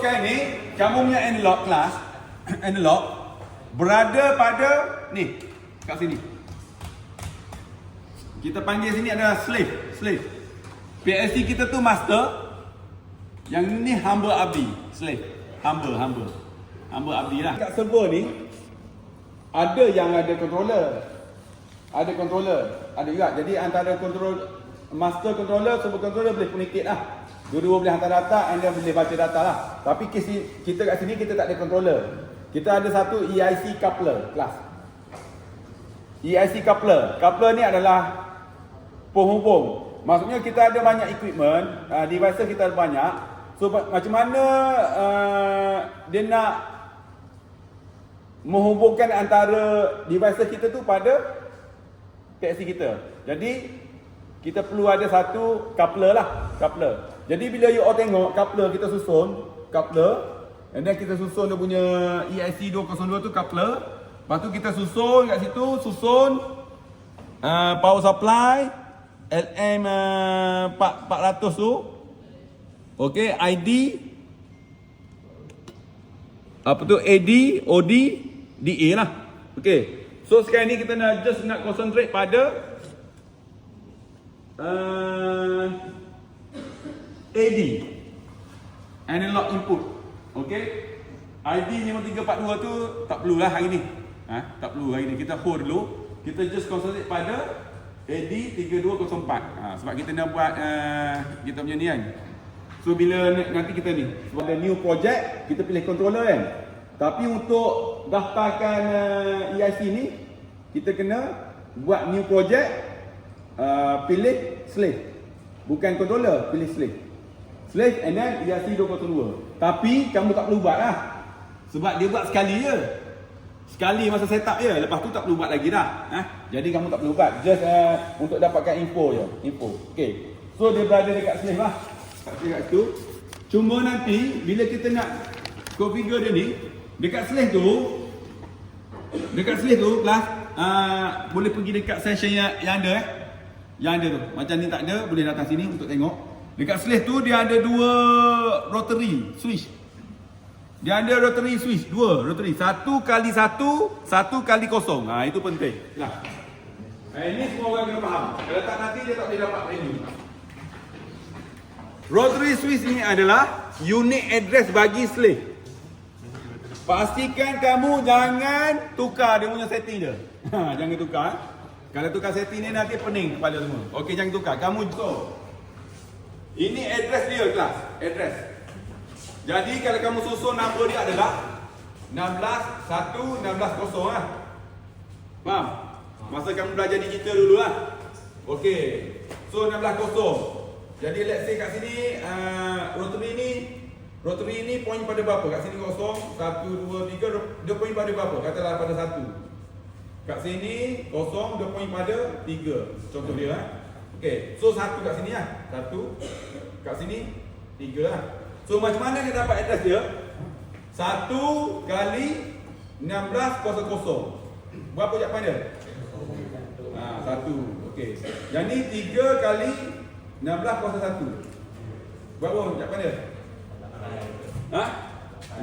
Sekarang ni, kamu punya analog kelas, analog, berada pada ni, kat sini. Kita panggil sini adalah slave. PLC kita tu master, yang ni hamba abdi, slave, hamba abdi lah. Kat server ni, ada yang ada controller, ada juga. Jadi antara master controller, server controller boleh communicate lah. Dua-dua boleh hantar data and then boleh baca data lah. Tapi kita kat sini kita tak ada controller. Kita ada satu EIC coupler kelas. EIC coupler. Coupler ni adalah penghubung. Maksudnya kita ada banyak equipment, device kita ada banyak. So macam mana dia nak menghubungkan antara device kita tu pada PLC kita. Jadi kita perlu ada satu coupler lah, coupler. Jadi bila you all tengok coupler kita susun, coupler, and then kita susun dia punya EIC 202 tu coupler. Lepas tu kita susun kat situ, power supply LM 400 tu. Okey, ID apa tu, AD, OD, DA lah. Okey. So sekarang ni kita nak concentrate pada AD, analog input. Okey. ID 5342 tu tak perlulah hari ni. Tak perlu hari ni, kita hold dulu. Kita just concentrate pada AD 3204. Sebab kita nak buat kita punya ni kan. So bila nanti kita ni sebab ada new project, kita pilih controller kan. Tapi untuk daftarkan EIC ni, kita kena buat new project, pilih slave. Bukan controller, pilih slave. Slave and then EIC 202. Tapi kamu tak perlu buat lah. Sebab dia buat sekali je. Sekali masa setup je. Lepas tu tak perlu buat lagi dah. Jadi kamu tak perlu buat. Just untuk dapatkan info je. Info. Okay. So dia berada dekat slave lah. Dekat situ. Cuma nanti bila kita nak configure dia ni, dekat slave tu kelas, boleh pergi dekat session yang ada yang ada tu. Macam ni tak ada, boleh datang sini untuk tengok. Dekat slave tu dia ada dua rotary switch. Dia ada rotary switch, dua rotary. 1 kali 1, 1 kali 0. Itu penting. Nah. Ini semua orang kena faham. Kalau tak nanti dia tak boleh dapat value. Rotary switch ni adalah unique address bagi slave. Pastikan kamu jangan tukar dia punya setting dia. Jangan tukar. Kalau tukar setting ni nanti pening kepala semua. Okey, jangan tukar. Kamu ini address dia kelas. Address. Jadi kalau kamu susun nombor dia adalah 16.1, 16.0 lah. Faham? Masa kamu belajar digital dulu lah. Okey. So 16.0. Jadi let's say kat sini rotary ni point pada berapa? Kat sini 0, 1, 2, 3, dia point pada berapa? Katalah pada 1. Kat sini 0, dia point pada 3. Contoh dia lah. Okey, so 1 kat sini lah. 1. Kat sini 3 lah. So macam mana dia dapat address dia? 1 kali 16.0. Berapa jawapan dia? 1. Okey. Yang ni 3 kali 16.1. Berapa jawapan dia? 16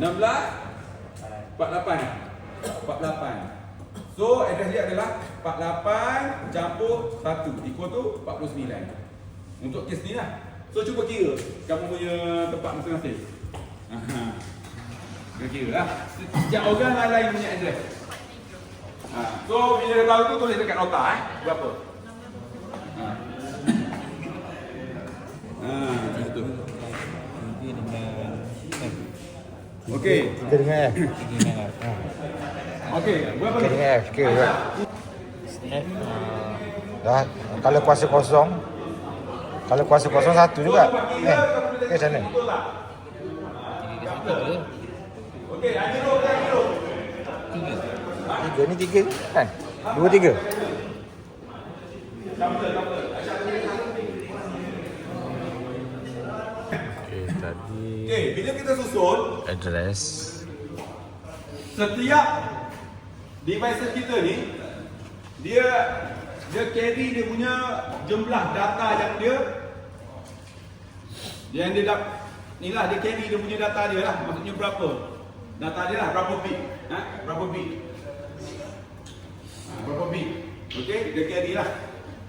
48. So address dia adalah 48 campur 1 equal to 49. Untuk kes ni lah. So cuba kira kamu punya tempat masing-masing. Kira lah. Setiap orang lain-lain punya address. So bila dah tahu tu tulis dekat nota berapa. Itu. Okey. 3 dengan F. Okey, berapa ni? 3 dengan F. Kira kan? Dah, kalau kuasa kosong. Kalau kuasa kosong 1 juga. Macam mana? Okey, ada dua. 3 ni 3 kan? 2 3. Tadi Bila kita susun address setiap device kita ni, dia carry dia punya jumlah data yang dia ni lah dia carry dia punya data dia lah. Maksudnya berapa data dia lah, berapa bit. Berapa bit. Berapa bit. Okey, dia carry lah.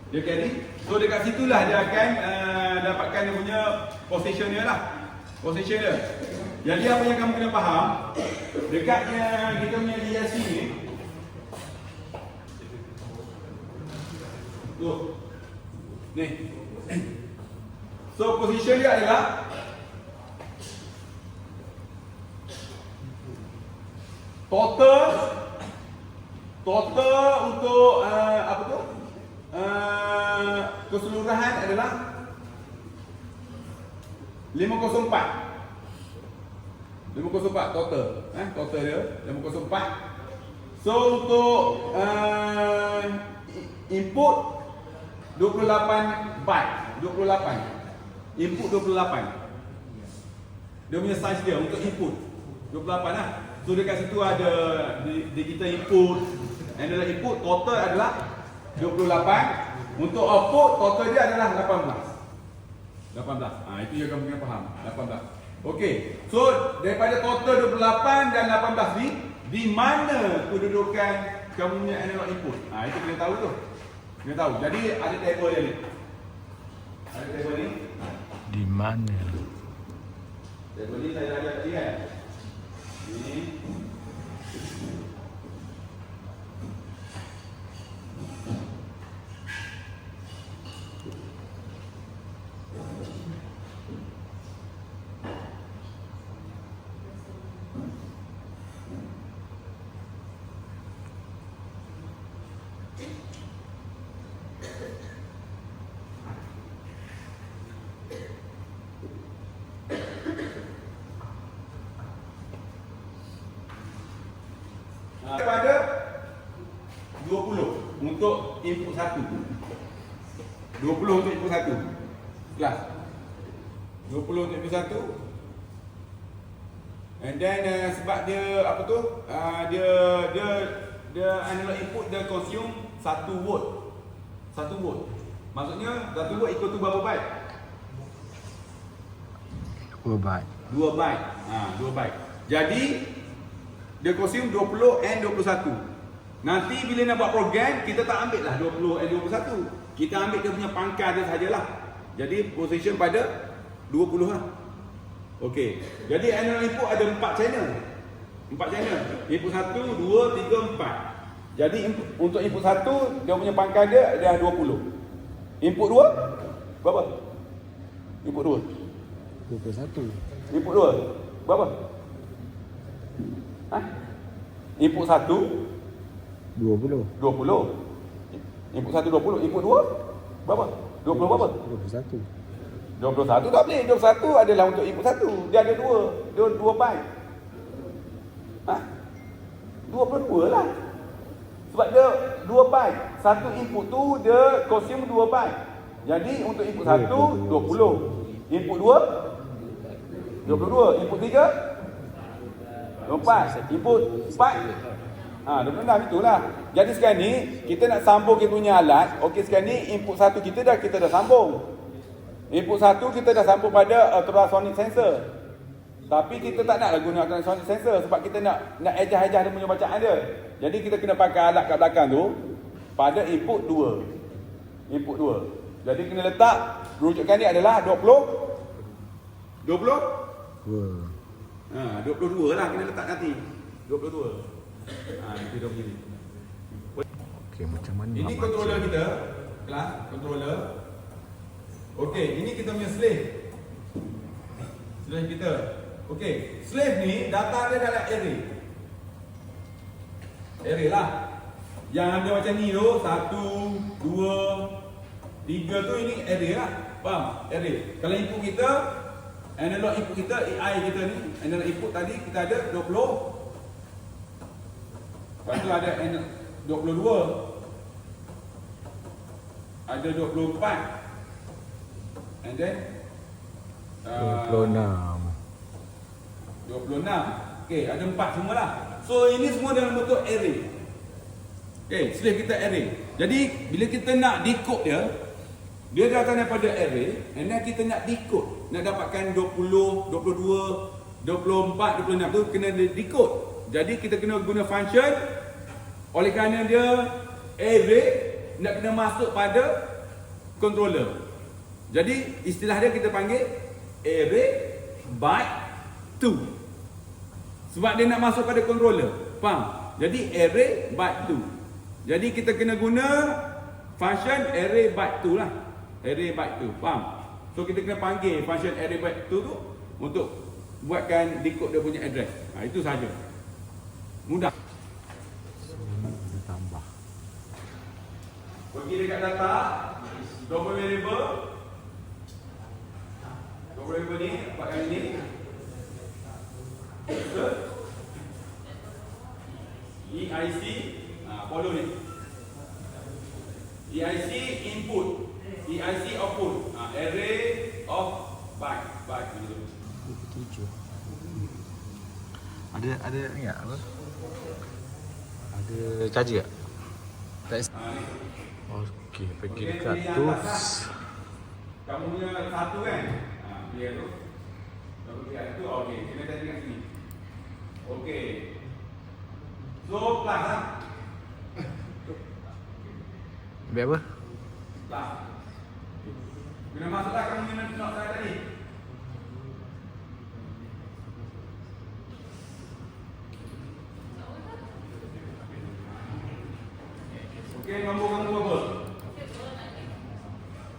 Dia carry. So dekat situlah dia akan dapatkan dia punya position dia lah. Position dia. Jadi apa yang kamu kena faham, dekatnya kita punya ESC ni. Tuh. Ni. So position dia adalah total untuk apa tu? Keseluruhan adalah 504. 504 total. Total dia 504. So untuk input 28 byte. 28. Input 28. Dia punya size dia untuk input 28 lah. So dekat situ ada digital input, analog input, total adalah 28. Untuk output total dia adalah 18. Itu yang kamu kena faham. 18. Okey. So daripada total 28 dan 18 di mana kedudukan kamu punya analog input? Itu kena tahu tu. Kena tahu. Jadi ada table dia ni. Ada table ni. Di mana? Table ni saya ada tadi kan. Ini. Pada 20 untuk input 1. 20 untuk input 1. Kelas. 20 untuk input 1. And then sebab dia apa tu? Dia analog input dia consume 1 volt. 1 volt. Maksudnya 1 volt equal to berapa byte? 2 byte. 2 byte. 2 byte. Jadi dia consume 20 and 21. Nanti bila nak buat program, kita tak ambil lah 20 and 21. Kita ambil dia punya pangkal dia sajalah. Jadi position pada 20 lah. Okey. Jadi analog input ada 4 channel. 4 channel. Input 1, 2, 3, 4. Jadi untuk input 1, dia punya pangkal dia dah 20. Input 2 berapa? Input 2 21. Input 2 berapa? Input 1 20. Input 1 20. Input 2 berapa? 20 berapa? 21. 21 tak boleh. 21 adalah untuk input 1. Dia ada 2. Dia 2 byte. 22 lah. Sebab dia 2 byte. Satu input tu dia consume 2 byte. Jadi untuk input 1 20. Input 2 22. Input 3 4. Input 4 26 itulah. Jadi sekarang ni kita nak sambung kita punya alat. Okey, sekarang ni input 1 kita dah sambung. Input 1 kita dah sambung pada ultrasonic sensor. Tapi kita tak naklah guna ultrasonic sensor sebab kita nak adjust dia punya bacaan dia. Jadi kita kena pakai alat kat belakang tu pada input 2. Input 2. Jadi kena letak rujukan ni adalah 20 22 lah kena letak nanti. 22. Itu dah begini. Okey, macam mana? Ini controller kita. Kelas controller. Okey, ini kita punya slave. Slave kita. Okey, slave ni data dia dalam array. Array lah. Yang ada macam ni tu 1, 2, 3 tu ini array lah. Faham? Array. Kalau input kita analog input kita, AI kita ni, analog input tadi kita ada 20. Lepas tu ada 22. Ada 24. And then 26. Okey, ada 4 semualah. So ini semua dalam bentuk array. Okey, slave kita array. Jadi bila kita nak decode dia datang daripada array, and then kita nak decode. nak dapatkan 20, 22, 24, 26 tu kena decode. Jadi kita kena guna function. Oleh kerana dia array, nak kena masuk pada controller. Jadi istilah dia kita panggil array byte 2. Sebab dia nak masuk pada controller. Faham? Jadi array byte 2. Jadi kita kena guna function array byte 2 lah. Array byte 2. Faham? So kita kena panggil function array byte 2 tu untuk buatkan decode dia punya address. Itu saja. Mudah. Tambah. Pergi dekat data, double variable. Double variable ni, 4 kali ni. EIC, follow ni. EIC input, EIC output. Array of byte, byte gitu. 7. Ada ni tak apa? Ada charger tak? Tak. Ni. Okey, pergi Okey, dekat ni tu. atas, kamu punya satu kan? Dia tu. Kamu lihat tu, okey. Kita tadi kat sini. Okey. So, plus lah. Ambil apa? Plus. Kena masuklah kamu punya not saya tadi. Okey, nombor kamu berapa?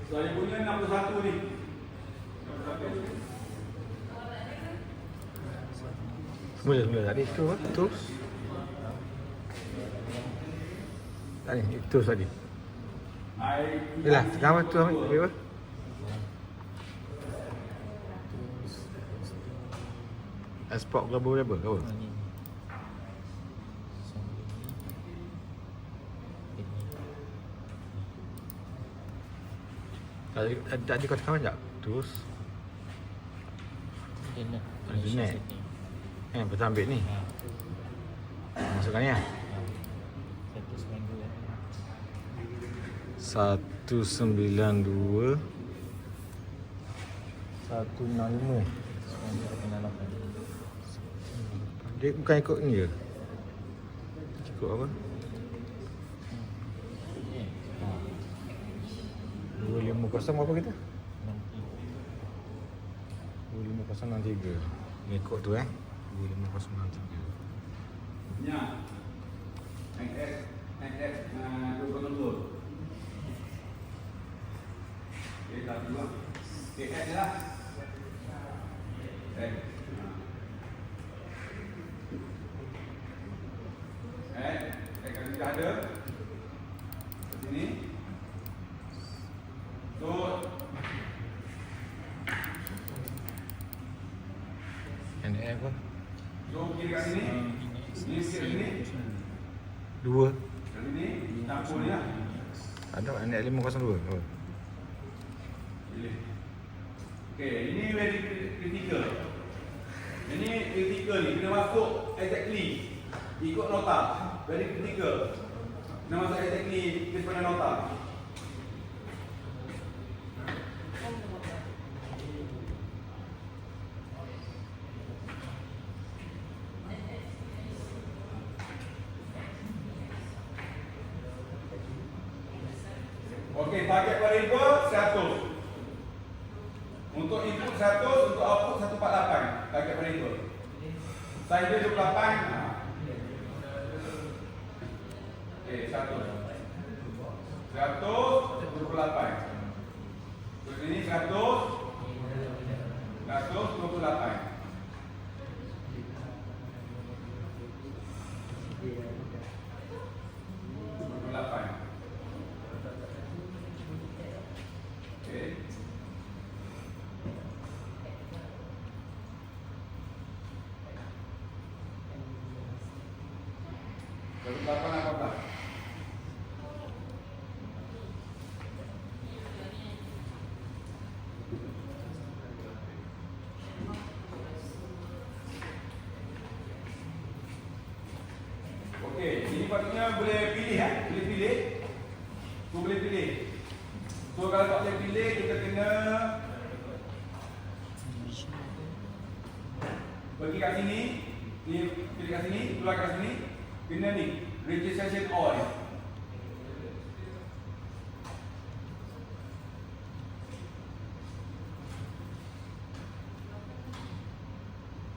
Saya punya 61 ni. 61. Semula tadi tu apa? Tu. Tadi itu tadi. Yalah, sekarang tu ambil apa? Export global label ke apa? Tadi kau tekan sekejap. Terus internet. Betul ambil ni. Masukkan ni lah. 192 165. Dia bukan ikut ni ke? Ikut apa? 250 berapa kita? 25063. Ni ikut tu 25063. Ya. NS 200. Okey, tak dulu. KS lah. Kalau tidak ada sini. So NF apa? so kiri kat sini. Ini kiri sini. 2. Kali ni campur ni lah. Ada NF 502. Oh. Okey, ini very critical. Ini critical ni kena masuk exactly ikut nota. Very critical. Kena masuk exactly kes pada nota. Okey, target variable 100. Untuk input 100, untuk output 148. Target variable. Size dia 28. Okey, 100. 128. Terus ini 100. 128. Okey, ini patutnya boleh pilih boleh pilih. Tu boleh pilih. So kalau tak boleh pilih, kita kena pergi kat sini, ni klik kat sini, keluar kat sini, kena ni registration all ni.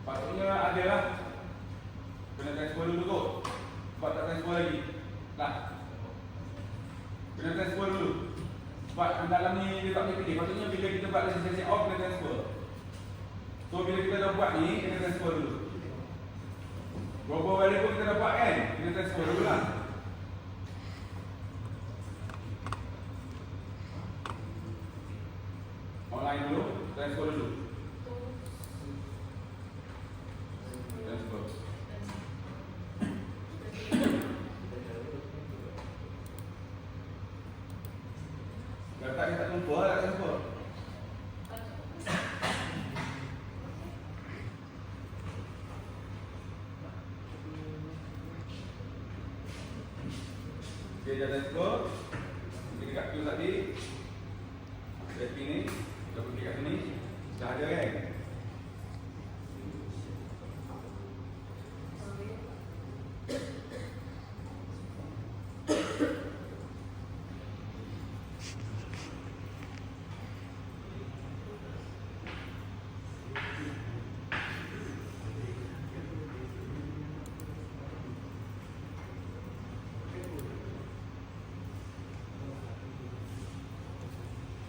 Patutnya ada lah. Kena transfer dulu kot. Sebab tak transfer lagi. Lah. Kena transfer dulu. Sebab dalam ni dia tak boleh pilih. Patutnya bila kita buat registration off kena transfer. So bila kita dah buat ni, kena transfer dulu. Berapa variable kita dah buat kan? Kena transfer dulu lah. Online dulu, transfer dulu. Transfer. Kalau tak dia tak jumpa, tak transfer. Dia dah transfer. Kita dekat tu tadi. Dia ni, kita pergi kat sini. Dah ada kan?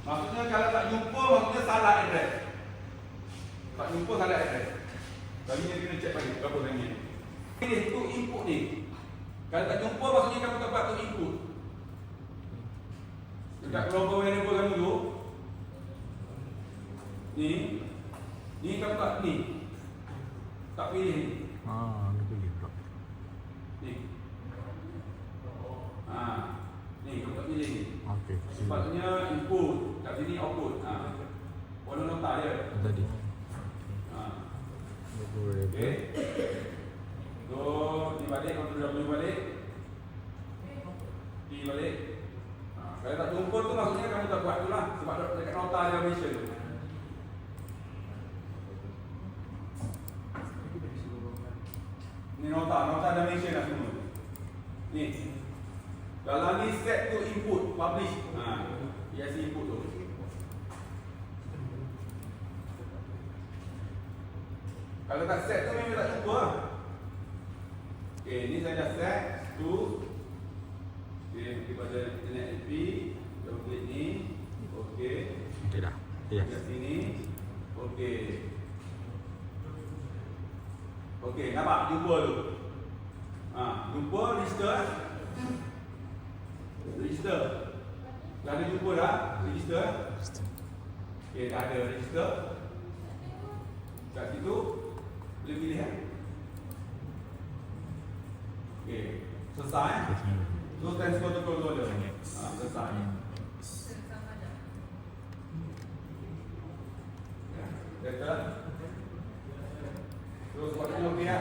Maksudnya kalau tak jumpa, maksudnya salah address. Tak jumpa, salah address. Kali ni kena check balik berapa banyak. Ini tu input ni. Kalau tak jumpa, maksudnya kamu tak buat tu input. Dekat global variable kamu tu. Ni kamu tak ni. Tak pilih ni. Dia pilih pula. Ni. Ni kamu tak pilih ni. Okey. Sepatutnya input, kat sini output. Warna nota dia. Tadi. Okey. So, ni balik, Ctrl W balik. P balik. Kalau tak jumpa tu maksudnya kamu tak buat tu lah. Sebab dekat nota dia mention tu. Ni nota dah mention lah semua. Ni. Dalam ni set tu input, publish. ESC input tu. Kalau tak set tu memang tak jumpa lah. Okay, ni saya dah set to. Okay, pergi pada internet IP. Kita klik ni. Okay. Okey dah. Yes. Kat sini. Okay. Okay, nampak? Jumpa tu. Jumpa, register. Register. Dah ada jumpa dah? Register. Okay, dah ada register. Kat situ boleh pilih kan? Okay, selesai. So transfer to controller. Selesai. Betul. Terus buat dulu okey ya.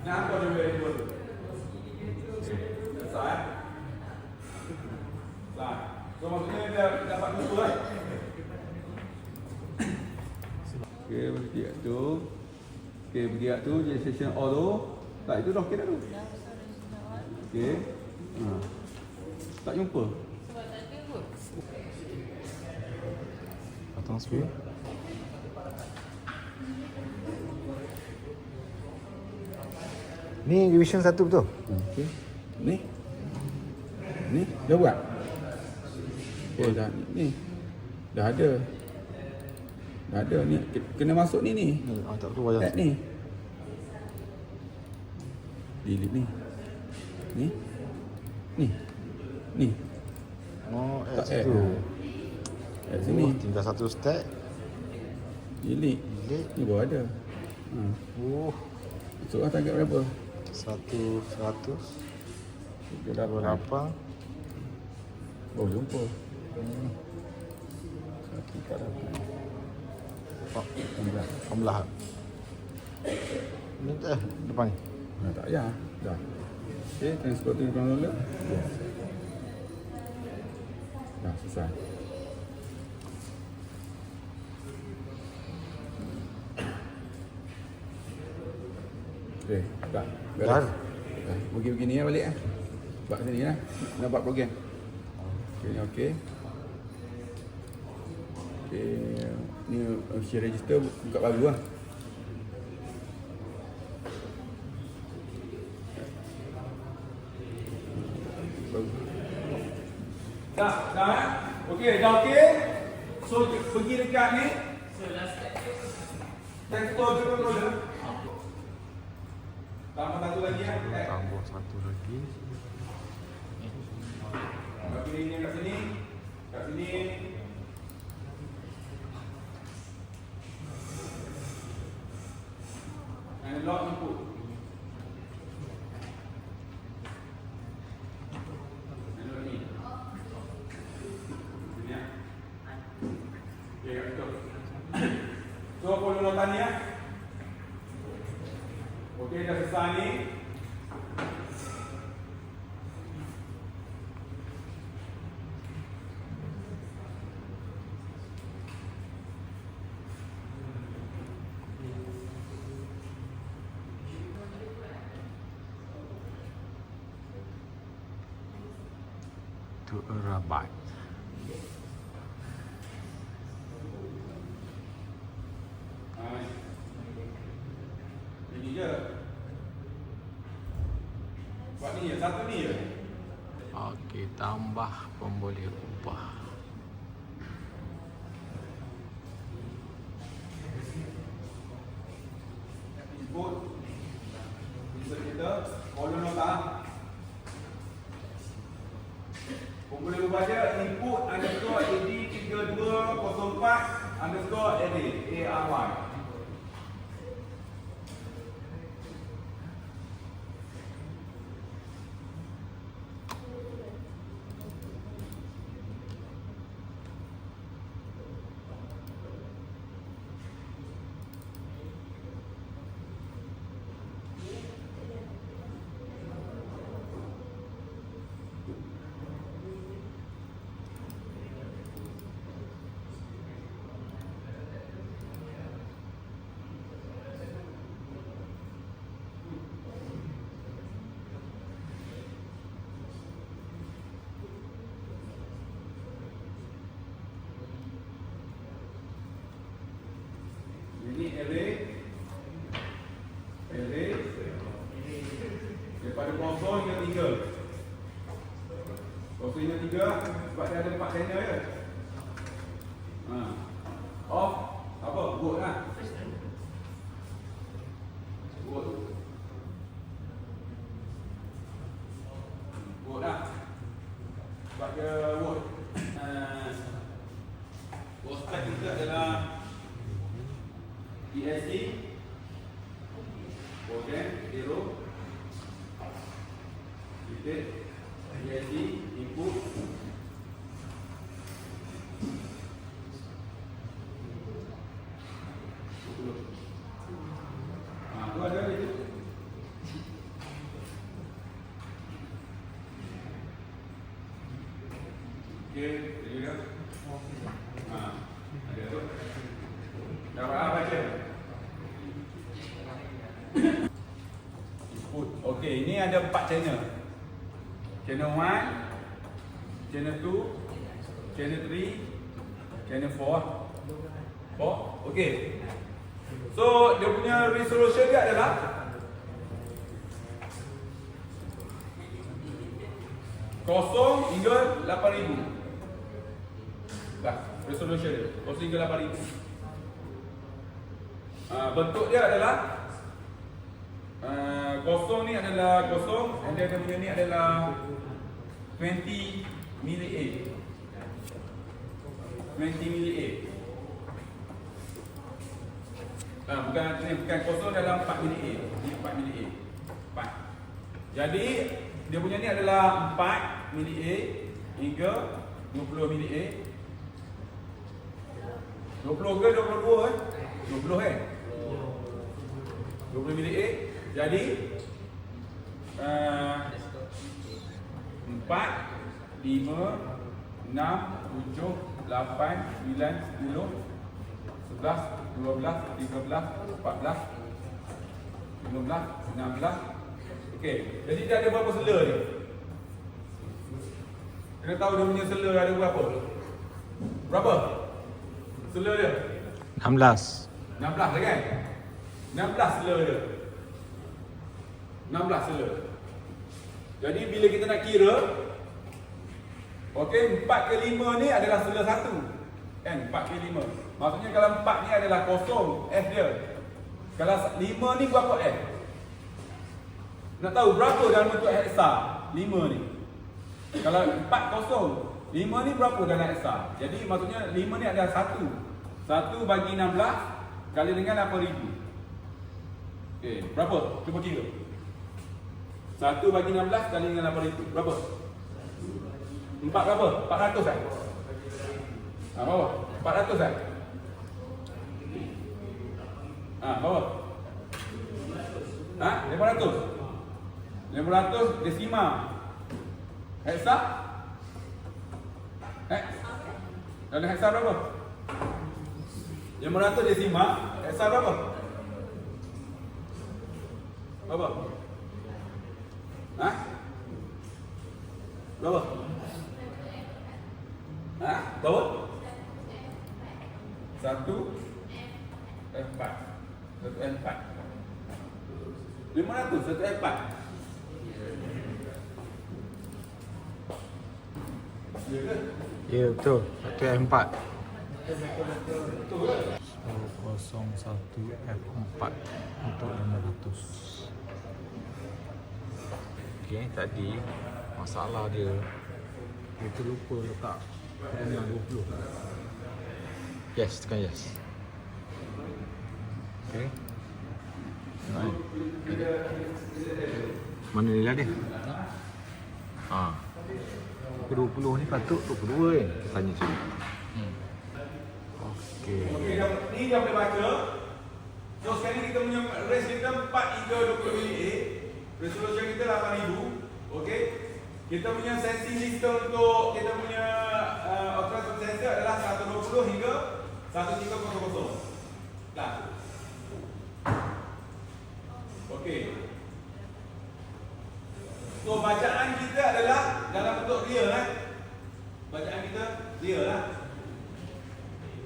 Nak apa dia variable tu? Selesai. Selesai. So maksudnya dia dapat buku kan? Okey, pergi kat tu. Okey, pergi kat tu, jadi session auto. Tak, itu dah okey dah tu. Okey. Tak jumpa. Sebab tak ada kot. Potong speed. Ni revision 1 betul? Okey. Ni. Ni dah buat. Oh, dah ni. Dah ada. Dah ada ni. Kena masuk ni. Tak betul wajah. Add ni. Delete ni. Ni. Ni. Ni. Oh, Tak add add. situ. Add sini. Tinggal satu stack. Delete. Delete. Ni baru ada. Oh, Masuk lah target berapa? 100. Kita dah berapa? 8. Oh, jumpa. 18. Ni depan ni. Tak payah. Dah. Okey, transfer to controller. Dah selesai. Okey, tak. Dah. Pergi begini ya balik ah. Buat sini ya. Nak buat program. Okey, okey. Okey, ni share register buka baru lah. Dah. Okey, dah okey. So pergi dekat ni. Dan control. Tambah satu lagi ya. Tambah satu lagi. Kat sini, kat sini. Kat sini. Analog input. Analog ni. Sini ya. Okey, kat situ. So, follow notan ni ya. Okey, dah selesai ni. To a rabat. Ini je. Buat ni je, satu ni je. Okey, tambah pun boleh ubah. Input. Insert kita, follow nota. Pun boleh ubah je, input underscore AD3204 underscore array, ARY. Ini array daripada 0 hingga 3. 0 hingga 3 sebab dia ada 4 channel je. Off apa? Vote lah. Vote lah. Sebab dia vote. Vote spec kita adalah ESD, program, zero, titik, ESD, input, tu ada itu. Okey, jadi dah. Ada tu. Dapat apa baca? Input. Okey, ini ada 4 channel. Channel 1, channel 2, channel 3, channel 4. Okey. So, dia punya resolution dia adalah kosong hingga 8000. Dah, resolution dia. Kosong hingga 8000. Bentuk dia adalah kosong ni adalah kosong, and dia punya ni adalah 20 mA. 20 mA. Bukan kosong dalam 4 mA. Ni 4 mA. 4. Jadi dia punya ni adalah 4 mA hingga 20 mA. 20 ke 22 20 kan? 20 mA. Jadi 4, 5, 6, 7, 8, 9, 10, 11, 12, 13, 14, 16. Okey, jadi dia ada berapa sela ni? Kena tahu dia punya sela ada berapa? Berapa? Sela dia? 16. 16 dah kan? 16 sela dia. 16 sela. Jadi bila kita nak kira, okey, 4 ke 5 ni adalah sela 1. Kan? 4 ke 5. Maksudnya kalau 4 ni adalah kosong F dia. Kalau 5 ni berapa F? Nak tahu berapa dalam bentuk heksa 5 ni? Kalau 4 kosong, 5 ni berapa dalam heksa? Jadi maksudnya 5 ni adalah 1. 1 bagi 16 kali dengan 8,000. Okey, berapa? Cuba kira. 1 bagi 16 kali dengan 8,000. Berapa? 4 berapa? 400 kan? Berapa? 400 kan? Berapa? 500. 500 desimal. Heksa? Dalam heksa berapa? 500 desimal. Heksa berapa? Berapa? Berapa? Berapa? 1 F4. 1 F4. 500 1 F4. Ya ke? Ya, betul. 1 F4. Betul ke? 01 F4 untuk 500. Okey, tadi masalah dia kita lupa letak dengan 20. Yes, tekan yes. Okey. Mana nilai dia? 20 ni patut 22 kan? Kita tanya sini. Okey. Okey, ni dah boleh baca. So sekarang kita punya range kita 4 hingga 20 minit. Resolution kita 8,000. Okey. Kita punya sensing system untuk kita punya ultrasound sensor adalah 120 hingga 1300. Dah. Okey. So bacaan kita adalah dalam bentuk real Bacaan kita real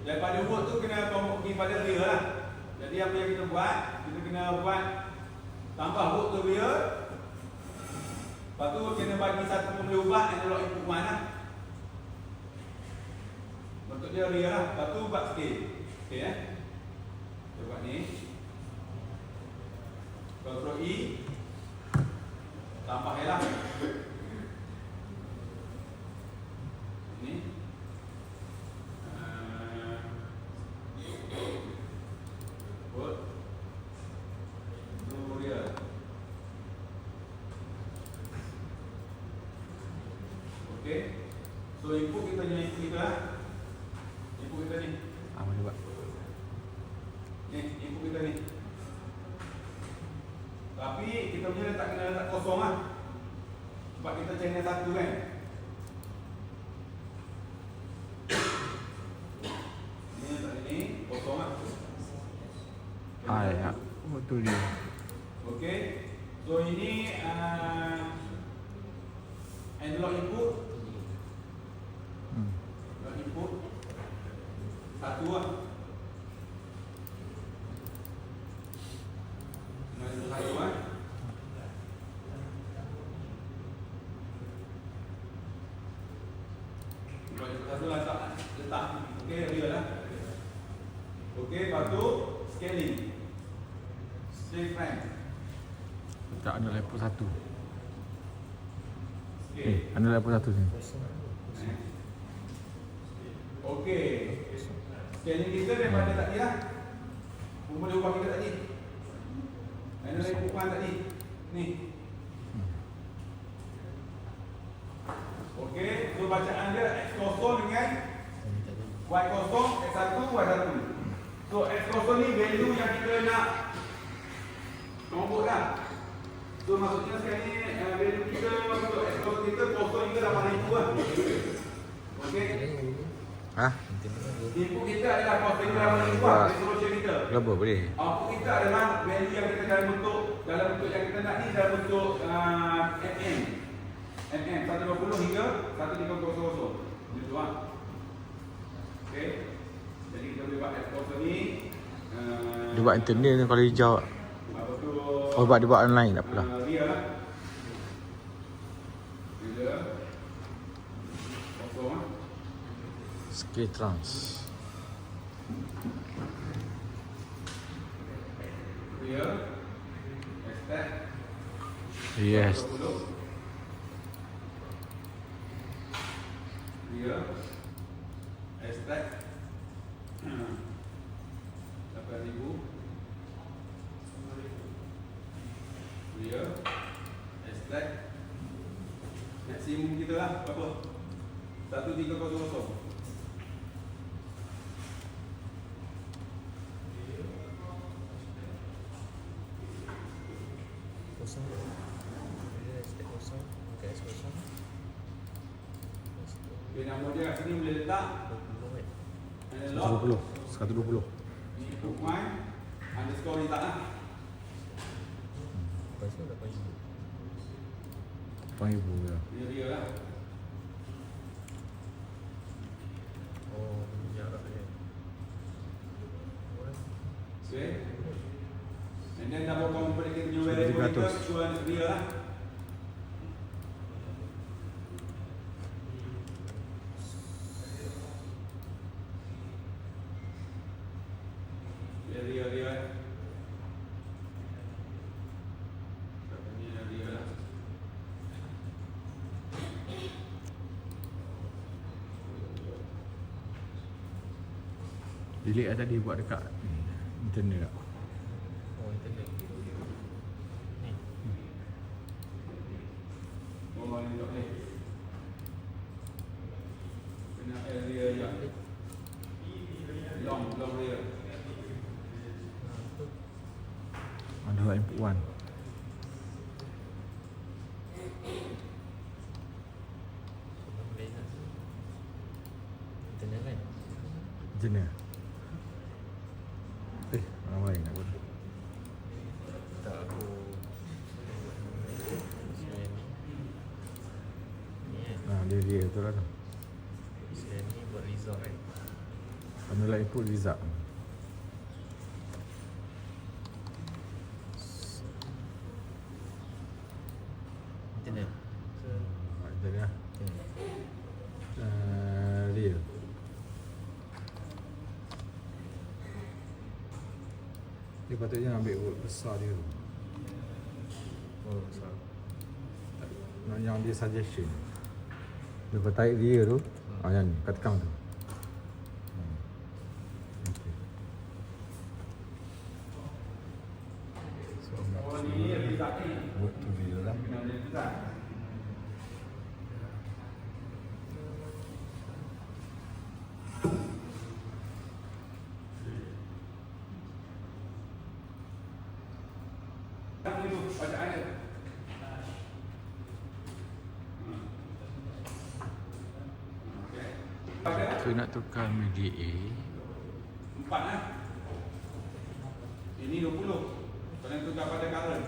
Daripada word tu kena pergi pada real Jadi apa yang kita buat, kita kena buat tambah word tu real. Lepas tu kena bagi satu pembeli ubat analog input 1 Bentuk dia real Lepas tu buat scale. Okey Kita buat ni. Ctrl E. Tambah lah. Ni. Word. Tutorial. Okey. So input kita ni Input kita ni. Mana buat? Ni input kita ni. Tapi kita punya tak kena letak kosong Sebab kita channel 1 kan. Ni letak ni kosong Ya. Betul dia. Okey. So ini analog input. Analog input. Satu letak. Okey, real Okey, lepas tu scaling. Scale frame. Letak under level 1. Okey. Under level 1 sini. Okey. Scaling kita daripada tadi Pembeli ubah kita tadi. Mana lagi bukan tadi? Ni. Okey, so bacaan dia X kosong dengan Y kosong, X1, Y1. So X kosong ni value yang kita nak nombor So maksudnya sekarang ni value kita untuk X kosong kita kosong hingga 8,000 Okey. Input kita adalah configurable input resolution kita. Global boleh. Output kita adalah value yang kita dalam bentuk yang kita nak ni dalam bentuk mm 120 hingga 1300. Macam tu lah. Okey. Jadi kita boleh buat exposure ni. Dia buat internal ni kalau hijau. Apa tu? Oh, buat dia buat online tak apalah. Real lah. Real. Kosong lah. Scale trans. Real. Extract. Yes. Real. Extract. 8,000. Real. Extract. Maksimum kita lah berapa? 1300. Kosong. Dia step kosong. Okay, kosong. Okay, nama dia kat sini boleh letak 20 kan. analog 120. input point underscore result lah. Lepas tu dapat ibu. 8,000 ya. Dia lah. Oh, jarak dia. Okay. And then double compare new variable kita 1,300. keluar dia lah. Dia. Ini dia lah. Delete lah tadi buat dekat internal tak? Oh, internet. Ni. Oh, ni tak boleh. Kena area yang long area. Ada input 1. Sebab boleh nak. Internet kan. Internal. Orang lain nak buat. Tak aku. Saya ni. Ni kan. Dia tu lah tu. Saya ni buat result kan. Analog input result. Internet. Jadi lah. Internet. Real. Dia patutnya ambil word besar dia tu. Oh, besar. Yang dia suggestion. Dia tarik dia tu. Yang ni, kat tekan tu. Okay. So, Oh, ni result ni. word to real lah. Kena ada result. Bacaan dia. So nak tukar media A. 4 lah. Ini 20. Kalau yang tukar pada current.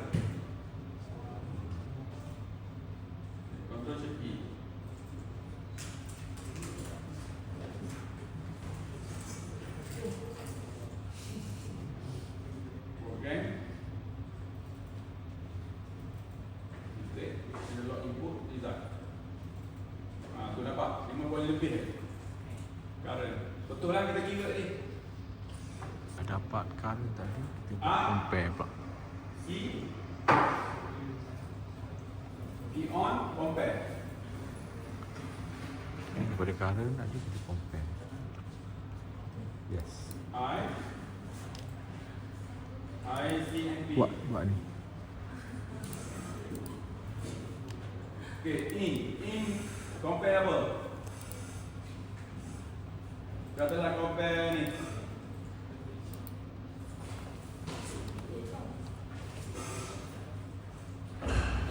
Control Shift E. Okay. Okay. Analog input result. Tu dapat 5 poin lebih dia. Current. Betul lah kita kira tadi. Dapat current tadi. Kita buat Ah. compare pula. Key on, compare. Daripada current tadi kita compare. Yes. I, C and P. Buat ni. Okay, in compare apa? Katalah compare ni.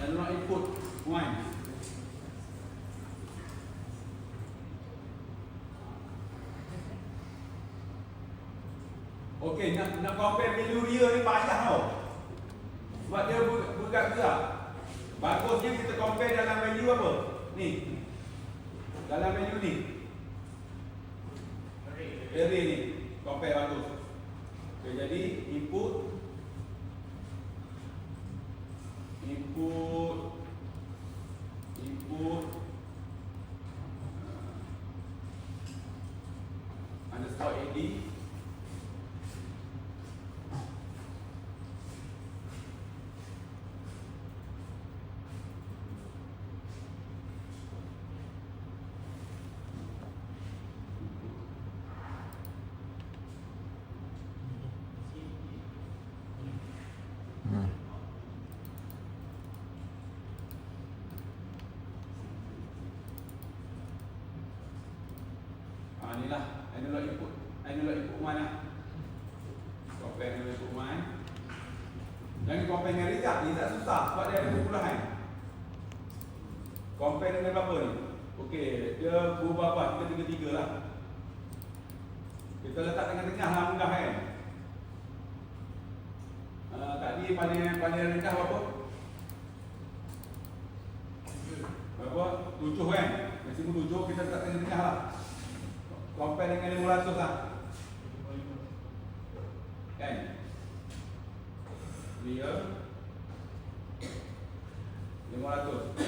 Analog input 1. nak compare value real ni payah tau. Sebab dia bergerak. Bagusnya kita compare dalam value apa? Ni. Dalam value ni. Array ni. Compare bagus. Okay, jadi input underscore AD inilah analog input mana? Compare analog input mana? Jangan compare dengan result susah sebab dia ada perpuluhan. Compare dengan berapa ni? Okey, dia berubah apa? Kita 3 lah. Kita letak tengah-tengah lah mudah kan? Tadi paling rendah berapa? Berapa? 7 kan? Maksimum 7, kita letak tengah-tengah lah. Compare dengan 500 lah. Kan? Real 500.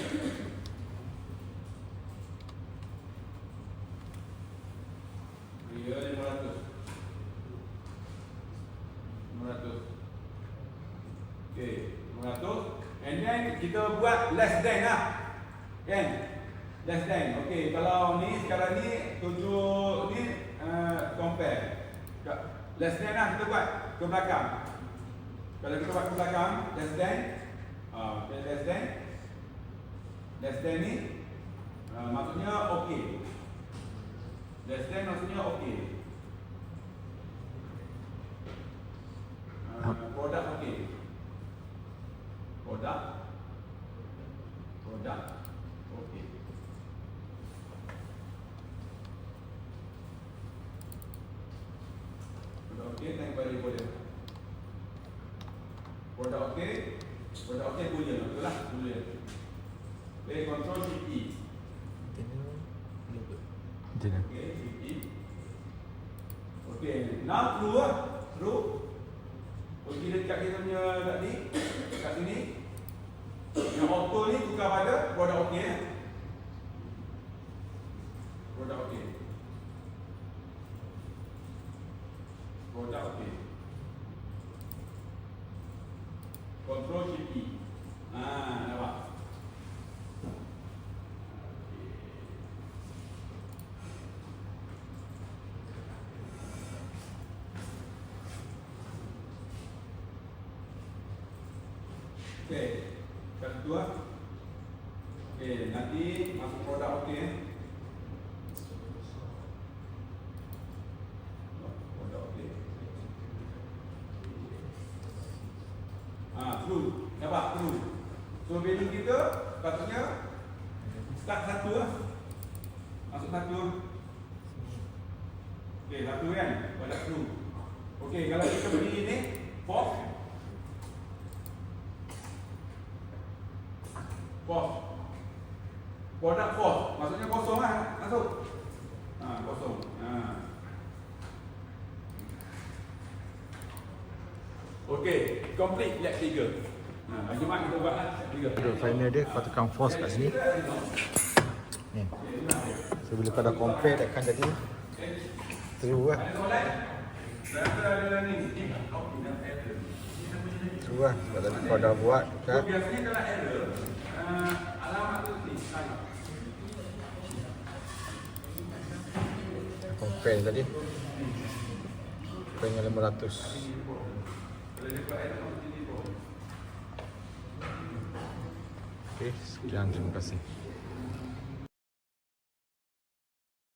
Real 500. Okay, 500. And then kita buat less than lah. Kan? Less than. Okey, kalau ni sekarang ni 7 ni compare. Less than lah kita buat ke belakang. Kalau kita buat ke belakang less than okay, less than ni maksudnya okey. Less than maksudnya okey. Produk okey. Produk okey. Okey, thank you pada produk okey boolean, betul lah, boolean. Okay, control shift E. Okay, shift E. Okay, now true lah, true. Okey, dekat kita punya tadi, dekat sini. Yang auto ni tukar pada produk okey. Produk okey. Produk okey. Control shift E. Nampak. Okey. Satu dua. Okey, nanti masuk produk okey. True. Nampak? True. So value kita patutnya start 1 lah. Masuk 1 lah. Okey, 1 kan? Pada true. Okey, kalau kita beri ni false. False. Produk false. Maksudnya kosong lah. Masuk. Kosong. Okey, complete lab 3. Jumaat kita buat lab 3. Final dia kau tekan force kat sini. Ni. So bila kau dah compare dia akan jadi true lah. True lah. Sebab tadi kau dah buat kan. Biasanya kalau error alamat tu ni. Compare tadi. Compare dengan 500. Okey, sekian, terima kasih.